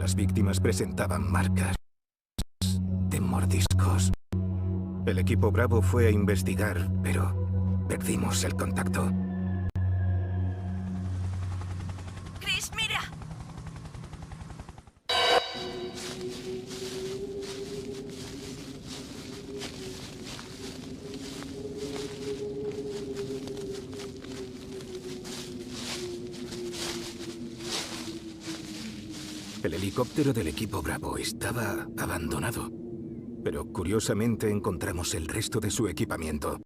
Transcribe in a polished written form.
Las víctimas presentaban marcas de mordiscos. El equipo Bravo fue a investigar, pero perdimos el contacto. ¡Chris, mira! El helicóptero del equipo Bravo estaba abandonado, pero curiosamente encontramos el resto de su equipamiento.